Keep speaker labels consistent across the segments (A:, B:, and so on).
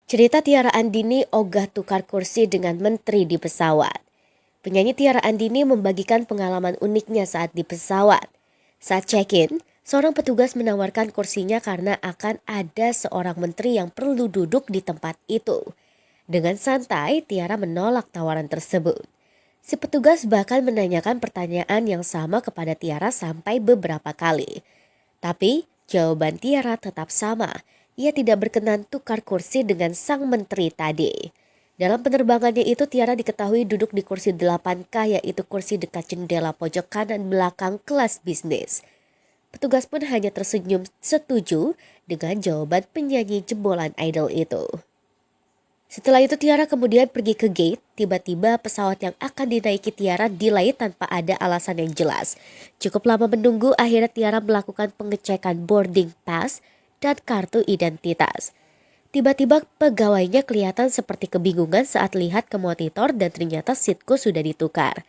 A: Cerita Tiara Andini ogah tukar kursi dengan menteri di pesawat. Penyanyi Tiara Andini membagikan pengalaman uniknya saat di pesawat. Saat check-in, seorang petugas menawarkan kursinya karena akan ada seorang menteri yang perlu duduk di tempat itu. Dengan santai, Tiara menolak tawaran tersebut. Si petugas bahkan menanyakan pertanyaan yang sama kepada Tiara sampai beberapa kali. Tapi jawaban Tiara tetap sama. Ia tidak berkenan tukar kursi dengan sang menteri tadi. Dalam penerbangannya itu Tiara diketahui duduk di kursi 8K, yaitu kursi dekat jendela pojok kanan belakang kelas bisnis. Petugas pun hanya tersenyum setuju dengan jawaban penyanyi jebolan idol itu. Setelah itu Tiara kemudian pergi ke gate, tiba-tiba pesawat yang akan dinaiki Tiara delay tanpa ada alasan yang jelas. Cukup lama menunggu, akhirnya Tiara melakukan pengecekan boarding pass dan kartu identitas. Tiba-tiba pegawainya kelihatan seperti kebingungan saat lihat ke monitor dan ternyata seatku sudah ditukar.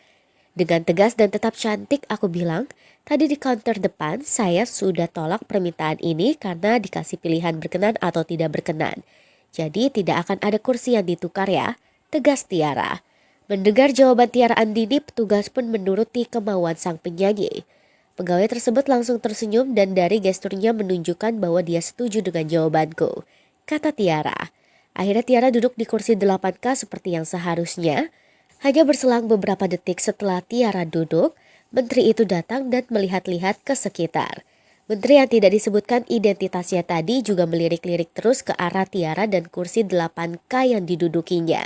A: Dengan tegas dan tetap cantik aku bilang, tadi di counter depan saya sudah tolak permintaan ini karena dikasih pilihan berkenan atau tidak berkenan. Jadi tidak akan ada kursi yang ditukar ya, tegas Tiara. Mendengar jawaban Tiara Andini, petugas pun menuruti kemauan sang penyanyi. Pegawai tersebut langsung tersenyum dan dari gesturnya menunjukkan bahwa dia setuju dengan jawabanku, kata Tiara. Akhirnya Tiara duduk di kursi 8K seperti yang seharusnya. Hanya berselang beberapa detik setelah Tiara duduk, menteri itu datang dan melihat-lihat ke sekitar. Menteri yang tidak disebutkan identitasnya tadi juga melirik-lirik terus ke arah Tiara dan kursi 8K yang didudukinya.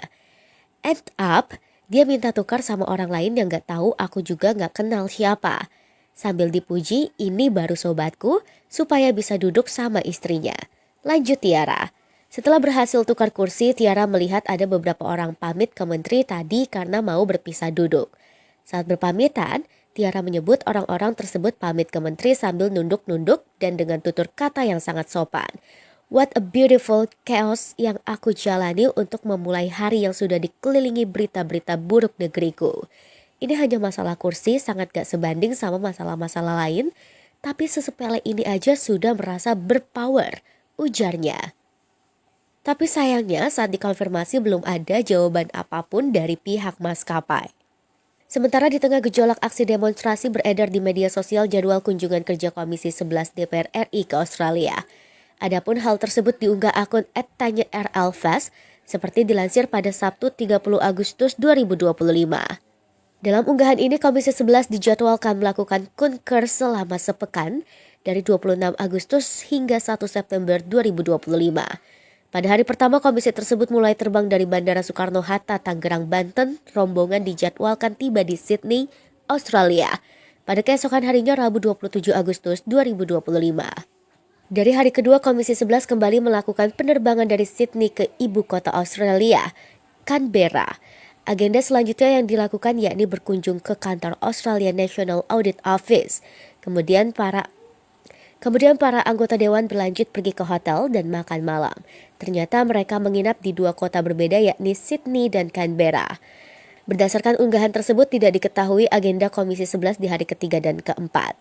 A: End up, dia minta tukar sama orang lain yang gak tahu, aku juga gak kenal siapa. Sambil dipuji, ini baru sobatku supaya bisa duduk sama istrinya. Lanjut Tiara. Setelah berhasil tukar kursi, Tiara melihat ada beberapa orang pamit ke menteri tadi karena mau berpisah duduk. Saat berpamitan, Tiara menyebut orang-orang tersebut pamit ke menteri sambil nunduk-nunduk dan dengan tutur kata yang sangat sopan. What a beautiful chaos yang aku jalani untuk memulai hari yang sudah dikelilingi berita-berita buruk negeriku. Ini hanya masalah kursi, sangat gak sebanding sama masalah-masalah lain. Tapi sesepele ini aja sudah merasa berpower, ujarnya. Tapi sayangnya saat dikonfirmasi belum ada jawaban apapun dari pihak maskapai. Sementara di tengah gejolak aksi demonstrasi beredar di media sosial jadwal kunjungan kerja Komisi 11 DPR RI ke Australia. Adapun hal tersebut diunggah akun @tanyaRLfast seperti dilansir pada Sabtu 30 Agustus 2025. Dalam unggahan ini Komisi 11 dijadwalkan melakukan kunker selama sepekan dari 26 Agustus hingga 1 September 2025. Pada hari pertama komisi tersebut mulai terbang dari Bandara Soekarno-Hatta, Tangerang, Banten. Rombongan dijadwalkan tiba di Sydney, Australia pada keesokan harinya Rabu 27 Agustus 2025. Dari hari kedua Komisi 11 kembali melakukan penerbangan dari Sydney ke ibu kota Australia, Canberra. Agenda selanjutnya yang dilakukan yakni berkunjung ke kantor Australia National Audit Office. Kemudian para anggota dewan berlanjut pergi ke hotel dan makan malam. Ternyata mereka menginap di dua kota berbeda yakni Sydney dan Canberra. Berdasarkan unggahan tersebut tidak diketahui agenda Komisi 11 di hari ketiga dan keempat.